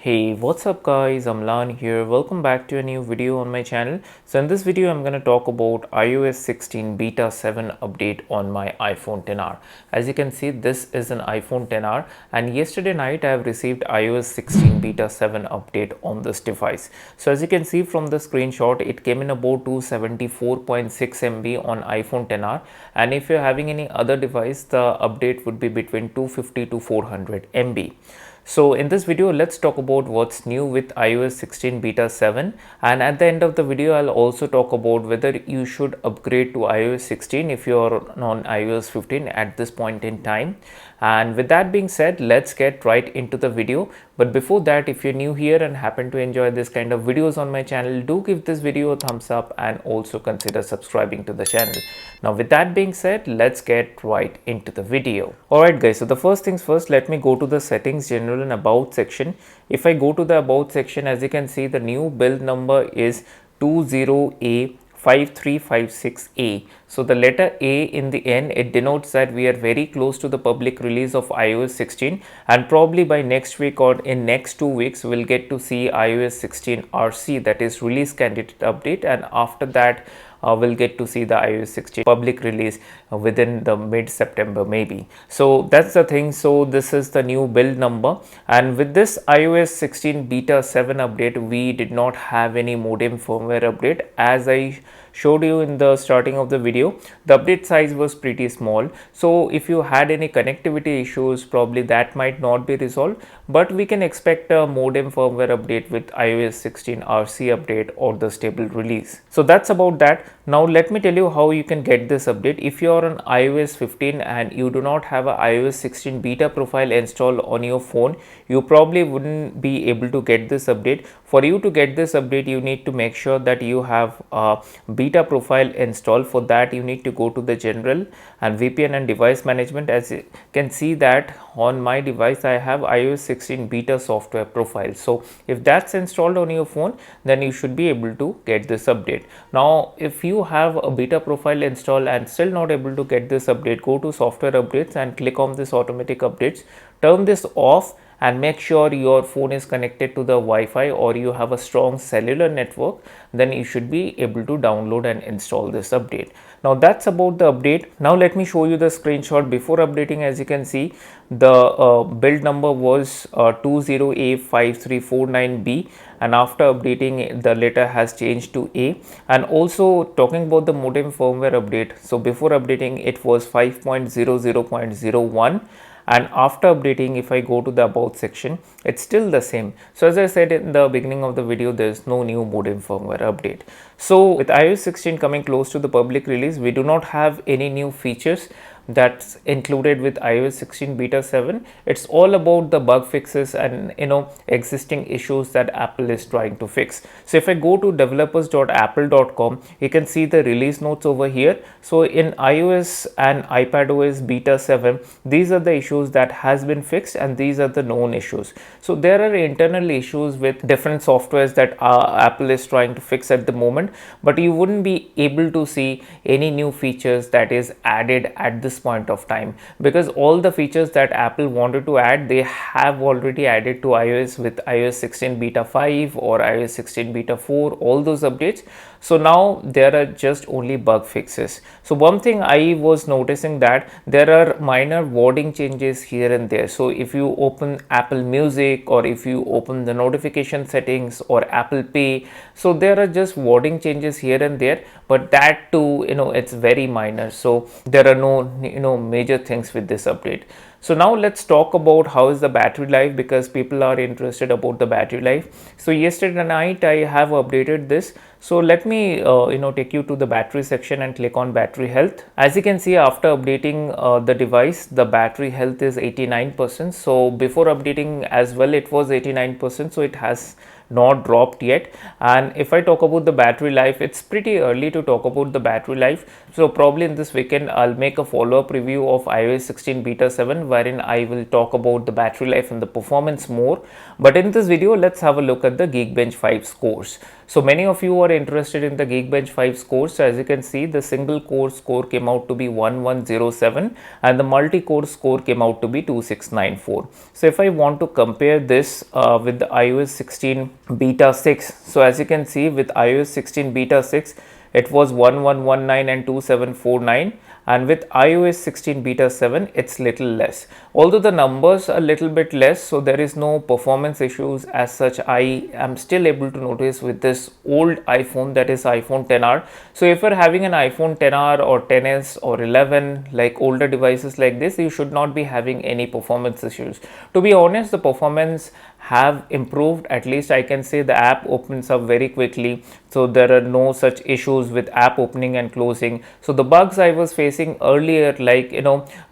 Hey, what's up guys, I'm Lan here. Welcome back to a new video on my channel. So in this video I'm going to talk about iOS 16 beta 7 update on my iPhone 10R. As you can see, this is an iPhone 10R and yesterday night I have received iOS 16 beta 7 update on this device. So as you can see from the screenshot, it came in about 274.6 MB on iPhone 10R, and if you're having any other device, the update would be between 250 to 400 MB. So in this video, let's talk about what's new with iOS 16 beta 7, and at the end of the video I'll also talk about whether you should upgrade to iOS 16 if you're on iOS 15 at this point in time. And with that being said, let's get right into the video. But before that, if you're new here and happen to enjoy this kind of videos on my channel, do give this video a thumbs up and also consider subscribing to the channel. Now with that being said, let's get right into the video. Alright guys, so the first things first, let me go to the settings, general and about section. If I go to the about section, as you can see, the new build number is 20A5356A. So the letter A in the end, it denotes that we are very close to the public release of iOS 16, and probably by next week or in next 2 weeks we'll get to see iOS 16 RC, that is release candidate update, and after that we'll get to see the iOS 16 public release within the mid-September maybe. So that's the thing. So this is the new build number, and with this iOS 16 beta 7 update, we did not have any modem firmware update. As I showed you in the starting of the video, the update size was pretty small, so if you had any connectivity issues, probably that might not be resolved, but we can expect a modem firmware update with iOS 16 RC update or the stable release. So that's about that. Now let me tell you how you can get this update. If you are on iOS 15 and you do not have a iOS 16 beta profile installed on your phone, you probably wouldn't be able to get this update. For you to get this update, you need to make sure that you have a beta profile installed. For that, you need to go to the general and VPN and device management. As you can see that on my device, I have iOS 16 beta software profile. So if that's installed on your phone, then you should be able to get this update. Now if you have a beta profile installed and still not able to get this update, go to software updates and click on this automatic updates, turn this off and make sure your phone is connected to the Wi-Fi or you have a strong cellular network. Then you should be able to download and install this update. Now that's about the update. Now let me show you the screenshot before updating. As you can see, the build number was 20A5349B, and after updating the letter has changed to A. And also talking about the modem firmware update, so before updating it was 5.00.01, and after updating, if I go to the about section, it's still the same. So as I said in the beginning of the video, there's no new modem firmware update. So with iOS 16 coming close to the public release, we do not have any new features that's included with iOS 16 beta 7. It's all about the bug fixes and existing issues that Apple is trying to fix. So if I go to developers.apple.com, you can see the release notes over here. So in iOS and iPadOS beta 7, these are the issues that has been fixed and these are the known issues. So there are internal issues with different softwares that Apple is trying to fix at the moment, but you wouldn't be able to see any new features that is added at this point of time, because all the features that Apple wanted to add, they have already added to iOS with iOS 16 beta 5 or iOS 16 beta 4, all those updates. So now there are just only bug fixes. So one thing I was noticing that there are minor wording changes here and there. So if you open Apple Music or if you open the notification settings or Apple Pay, so there are just wording changes here and there, but that too, it's very minor. So there are no major things with this update. So now let's talk about how is the battery life, because people are interested about the battery life. So yesterday night I have updated this. So let me take you to the battery section and click on battery health. As you can see, after updating the device, the battery health is 89%. So before updating as well, it was 89%. So it has not dropped yet. And if I talk about the battery life, it's pretty early to talk about the battery life. So probably in this weekend I'll make a follow-up review of iOS 16 beta 7 wherein I will talk about the battery life and the performance more. But in this video, let's have a look at the Geekbench 5 scores. So many of you are more interested in the Geekbench 5 scores. So as you can see, the single core score came out to be 1107 and the multi-core score came out to be 2694. So if I want to compare this with the iOS 16 beta 6, so as you can see, with iOS 16 beta 6, it was 1119 and 2749, and with iOS 16 beta 7 it's little less, although the numbers are a little bit less, so there is no performance issues as such. I am still able to notice with this old iPhone, that is iPhone 10R. So if you're having an iPhone 10R or 10s or 11, like older devices like this, you should not be having any performance issues. To be honest, the performance have improved. At least I can say the app opens up very quickly, so there are no such issues with app opening and closing. So the bugs I was facing earlier, like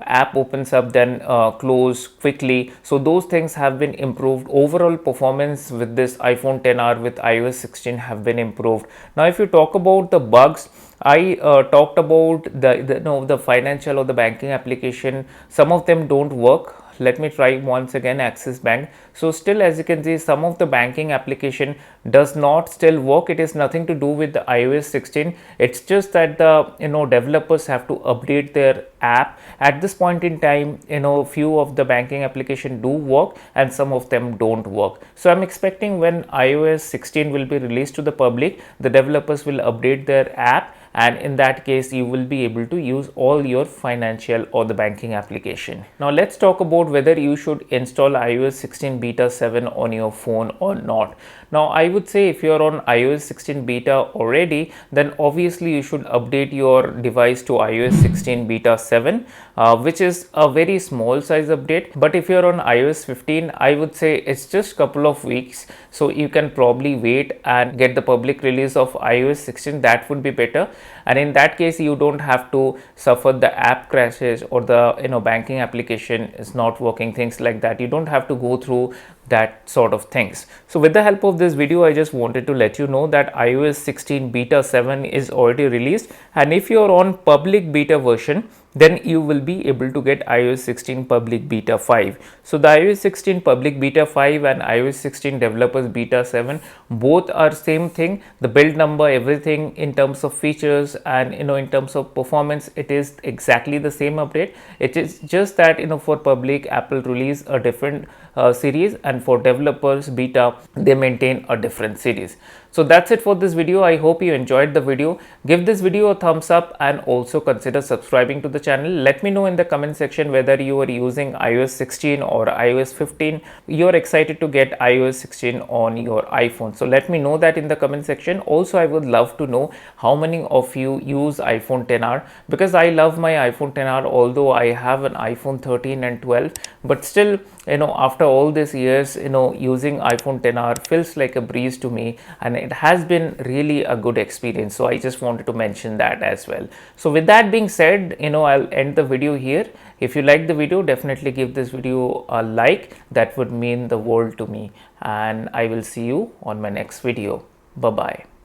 app opens up then close quickly, so those things have been improved. Overall performance with this iPhone 10R with iOS 16 have been improved. Now if you talk about the bugs, I talked about the financial or the banking application. Some of them don't work. Let me try once again, Axis Bank. So still, as you can see, some of the banking application does not still work. It is nothing to do with the iOS 16. It's just that the developers have to update their app. At this point in time, few of the banking application do work and some of them don't work. So I'm expecting when iOS 16 will be released to the public, the developers will update their app, and in that case you will be able to use all your financial or the banking application. Now let's talk about whether you should install iOS 16 beta 7 on your phone or not. Now I would say if you're on iOS 16 beta already, then obviously you should update your device to iOS 16 beta 7, which is a very small size update. But if you're on iOS 15, I would say it's just couple of weeks, so you can probably wait and get the public release of iOS 16. That would be better, and in that case you don't have to suffer the app crashes or the banking application is not working, things like that. You don't have to go through that sort of things. So with the help of this video, I just wanted to let you know that iOS 16 beta 7 is already released, and if you're on public beta version, then you will be able to get iOS 16 public beta 5. So the iOS 16 public beta 5 and iOS 16 developers beta 7 both are same thing. The build number, everything in terms of features and in terms of performance, it is exactly the same update. It is just that for public, Apple release a different series, and for developers beta they maintain a different series. So that's it for this video. I hope you enjoyed the video. Give this video a thumbs up and also consider subscribing to the channel. Let me know in the comment section whether you are using iOS 16 or iOS 15. You're excited to get iOS 16 on your iPhone. So let me know that in the comment section. Also, I would love to know how many of you use iPhone 10R, because I love my iPhone 10R, although I have an iPhone 13 and 12, but still after all these years using iPhone 10R feels like a breeze to me, and it has been really a good experience. So I just wanted to mention that as well. So with that being said, I'll end the video here. If you like the video, definitely give this video a like. That would mean the world to me, and I will see you on my next video. Bye bye.